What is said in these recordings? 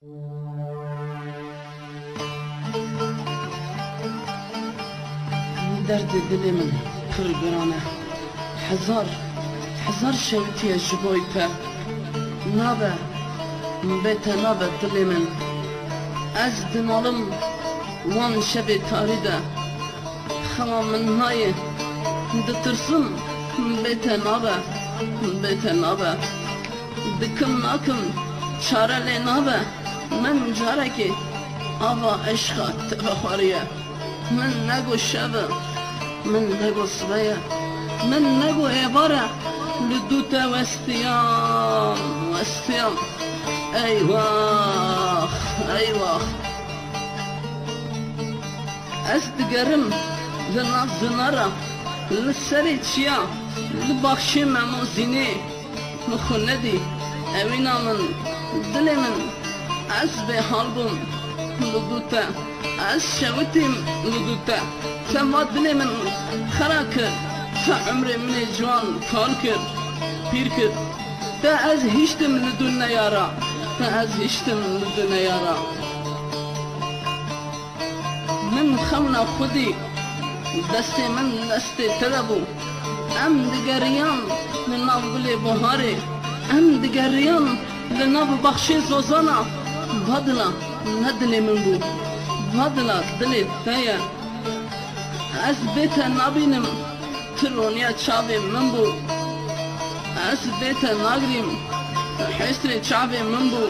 درد دل من پر گرانه، هزار شوتی جبوی پر نابه بیت نابه دل من. از دنالم وان شب تاری ده خما من های دترسم بیت نابه دکم ناکم چاره لی نابه. من جاره که آوا عشقات بخوریه، من نگو شبه، من نگو صبیه، من نگو عباره لدوته وستیام ایوه از دگرم لناف زناره لسری چیا لباخشی مموزینه مخونه دی اوینا من دل من از به حال بوم لدوته از شوتیم لدوته سما دل من خرا کرد عمر من جوان کال کرد پیر کرد تا از هیچتم لدون نیارا من خمنا خودی دست من دست تربو ام دگریان لناف گل بهاره ام دگریان لناف بخشی زوزانا بادلا ندلی من بو بادلا دلی تایا از بیت نابینم ترونیا چاوی من بو از بیت ناگریم حسر چاوی من بو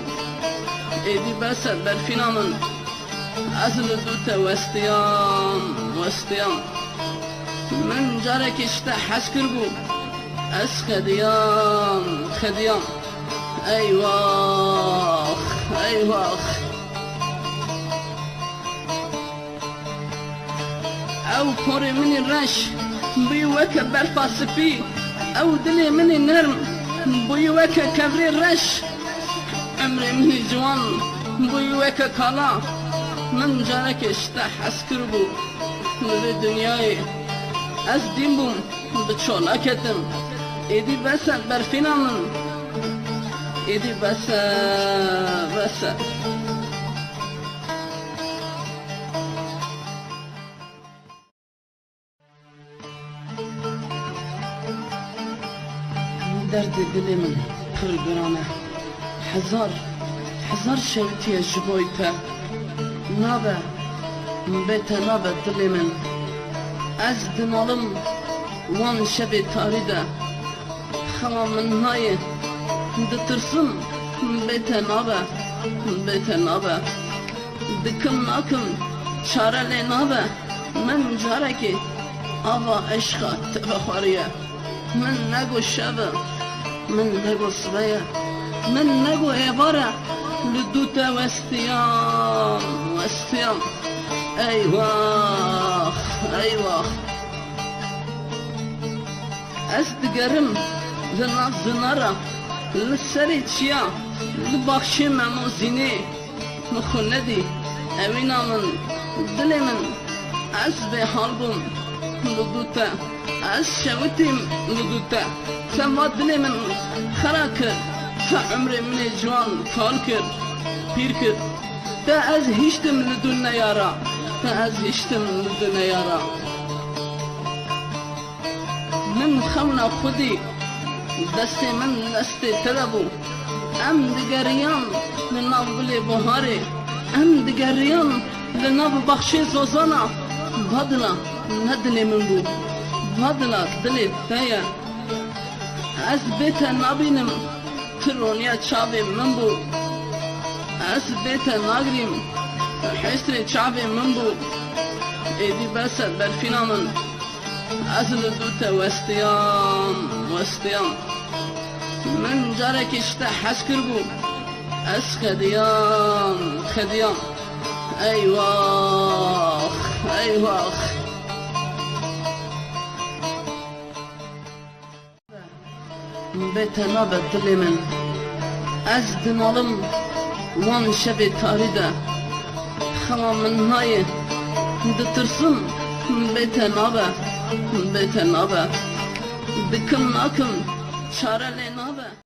ایدی بس برفینا من از لدوت وستیام من جاره کشته حس کر بو از خدیام ایواخ او پوری منی رش بیوکه برفاسفی او دلی منی نرم بیوکه کبری رش عمر منی جوان بیوکه کالا من جاره کشته حس کر بو لبی دنیای از دیم بوم بچولا کتم ایدی بس برفینا من ایدی بس درد دل من پر گرانه، هزار شوتی جبوی پر نابه بیت نابه دل من. از دنالم وان شب تاری ده خما من های دترسم بیت نابه دکم ناکم چاره لی نابه. من جاره که آوا عشقات بخوریه، من نگو شبه، من نگو صبیه، من نگو عباره لدوته وستیام ایوه از دگرم لناف زناره لسری چیا لباخشی مموزینه مخونه دی اوینا من دل من از به حال بوم لدوته از شوتیم لدوته سما دل من خرا کرد عمر من جوان کال کرد پیر کرد تا از هیچتم لدون نیارا من خمنا خودی دست من دست تربو ام دگریان لناف گل بهاره ام دگریان لناف بخشی زوزانا بادلا ندلی من بو بادلا دلی تایا از بیت نابینم ترونیا چاوی من بو از بیت ناگریم حسر چاوی من بو ایدی بس برفینا من از لدوت وستیام من جاره کشته حس کر بو از خدیام ایواخ بیت نابه دل من. از دنالم وان شب تاری ده خما من های دترسم بیت نابه دکم ناکم چاره لی